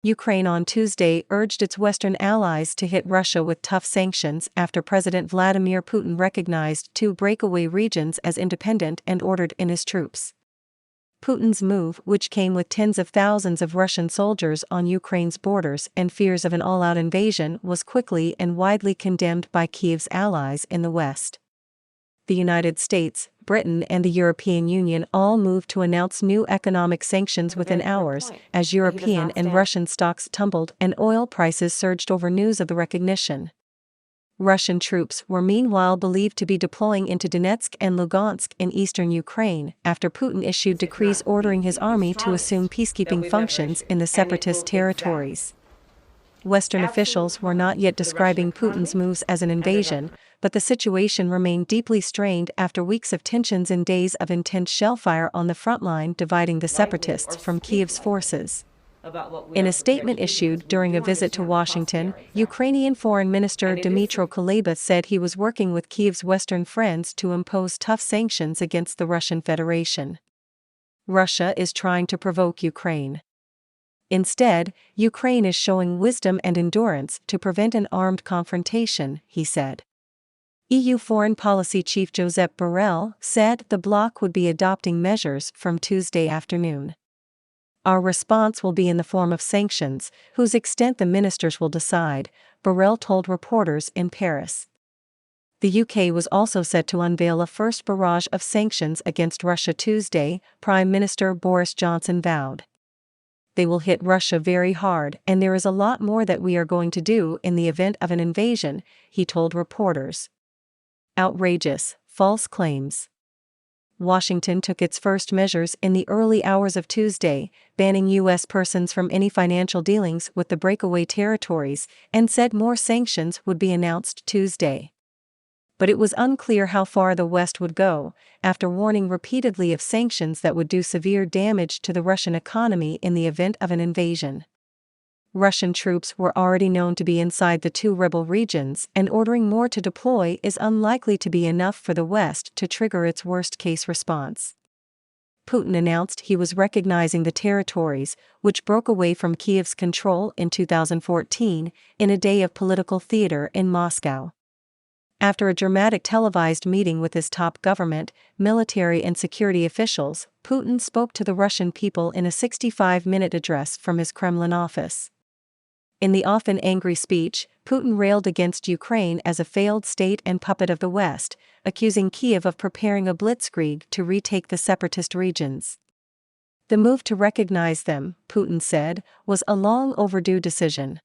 Ukraine on Tuesday urged its Western allies to hit Russia with tough sanctions after President Vladimir Putin recognized 2 breakaway regions as independent and ordered in his troops. Putin's move, which came with tens of thousands of Russian soldiers on Ukraine's borders and fears of an all-out invasion, was quickly and widely condemned by Kyiv's allies in the West. The United States, Britain and the European Union all moved to announce new economic sanctions within hours, as European and Russian stocks tumbled and oil prices surged over news of the recognition. Russian troops were meanwhile believed to be deploying into Donetsk and Lugansk in eastern Ukraine after Putin issued decrees ordering his army to assume peacekeeping functions in the separatist territories. Western officials were not yet describing Putin's moves as an invasion, but the situation remained deeply strained after weeks of tensions and days of intense shellfire on the front line dividing the separatists from Kyiv's forces. In a statement issued during a visit to Washington, Ukrainian Foreign Minister Dmytro Kuleba said he was working with Kyiv's Western friends to impose tough sanctions against the Russian Federation. Russia is trying to provoke Ukraine. Instead, Ukraine is showing wisdom and endurance to prevent an armed confrontation, he said. EU Foreign Policy Chief Josep Borrell said the bloc would be adopting measures from Tuesday afternoon. Our response will be in the form of sanctions, whose extent the ministers will decide, Borrell told reporters in Paris. The UK was also set to unveil a first barrage of sanctions against Russia Tuesday, Prime Minister Boris Johnson vowed. They will hit Russia very hard, and there is a lot more that we are going to do in the event of an invasion, he told reporters. Outrageous, false claims. Washington took its first measures in the early hours of Tuesday, banning U.S. persons from any financial dealings with the breakaway territories, and said more sanctions would be announced Tuesday. But it was unclear how far the West would go, after warning repeatedly of sanctions that would do severe damage to the Russian economy in the event of an invasion. Russian troops were already known to be inside the 2 rebel regions, and ordering more to deploy is unlikely to be enough for the West to trigger its worst-case response. Putin announced he was recognizing the territories, which broke away from Kyiv's control in 2014, in a day of political theater in Moscow. After a dramatic televised meeting with his top government, military and security officials, Putin spoke to the Russian people in a 65-minute address from his Kremlin office. In the often angry speech, Putin railed against Ukraine as a failed state and puppet of the West, accusing Kyiv of preparing a blitzkrieg to retake the separatist regions. The move to recognize them, Putin said, was a long overdue decision.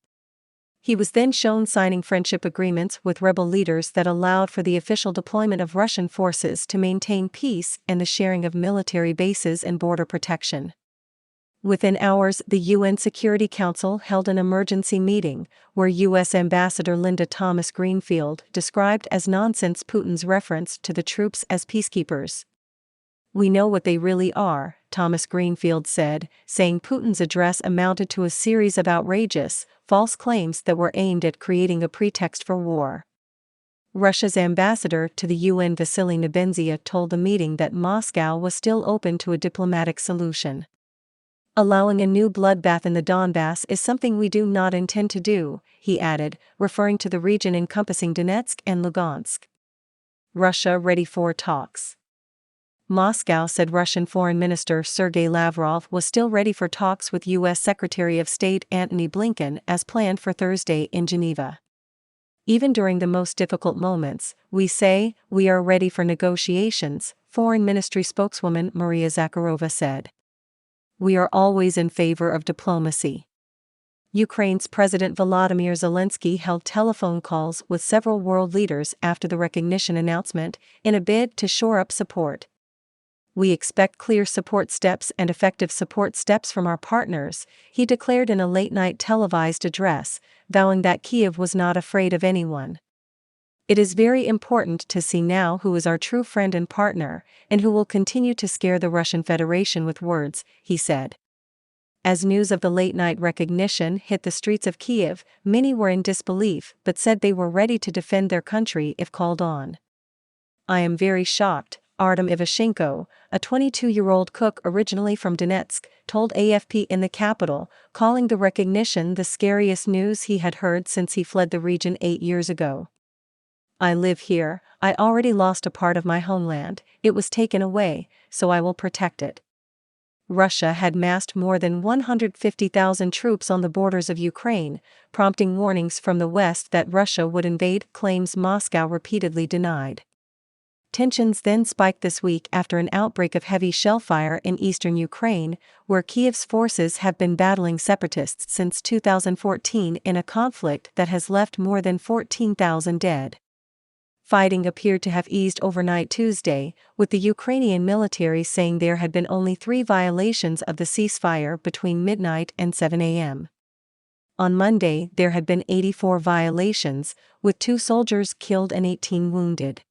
He was then shown signing friendship agreements with rebel leaders that allowed for the official deployment of Russian forces to maintain peace and the sharing of military bases and border protection. Within hours, the UN Security Council held an emergency meeting, where U.S. Ambassador Linda Thomas-Greenfield described as nonsense Putin's reference to the troops as peacekeepers. We know what they really are, Thomas-Greenfield said, saying Putin's address amounted to a series of outrageous, false claims that were aimed at creating a pretext for war. Russia's ambassador to the UN Vasily Nebenzia told the meeting that Moscow was still open to a diplomatic solution. Allowing a new bloodbath in the Donbass is something we do not intend to do, he added, referring to the region encompassing Donetsk and Lugansk. Russia ready for talks. Moscow said Russian Foreign Minister Sergei Lavrov was still ready for talks with U.S. Secretary of State Antony Blinken as planned for Thursday in Geneva. Even during the most difficult moments, we say, we are ready for negotiations, Foreign Ministry spokeswoman Maria Zakharova said. We are always in favor of diplomacy. Ukraine's President Volodymyr Zelensky held telephone calls with several world leaders after the recognition announcement, in a bid to shore up support. We expect clear support steps and effective support steps from our partners, he declared in a late-night televised address, vowing that Kyiv was not afraid of anyone. It is very important to see now who is our true friend and partner, and who will continue to scare the Russian Federation with words, he said. As news of the late-night recognition hit the streets of Kyiv, many were in disbelief but said they were ready to defend their country if called on. I am very shocked, Artem Ivashenko, a 22-year-old cook originally from Donetsk, told AFP in the capital, calling the recognition the scariest news he had heard since he fled the region 8 years ago. "I live here, I already lost a part of my homeland, it was taken away, so I will protect it." Russia had massed more than 150,000 troops on the borders of Ukraine, prompting warnings from the West that Russia would invade, claims Moscow repeatedly denied. Tensions then spiked this week after an outbreak of heavy shellfire in eastern Ukraine, where Kyiv's forces have been battling separatists since 2014 in a conflict that has left more than 14,000 dead. Fighting appeared to have eased overnight Tuesday, with the Ukrainian military saying there had been only 3 violations of the ceasefire between midnight and 7 a.m. On Monday, there had been 84 violations, with 2 soldiers killed and 18 wounded.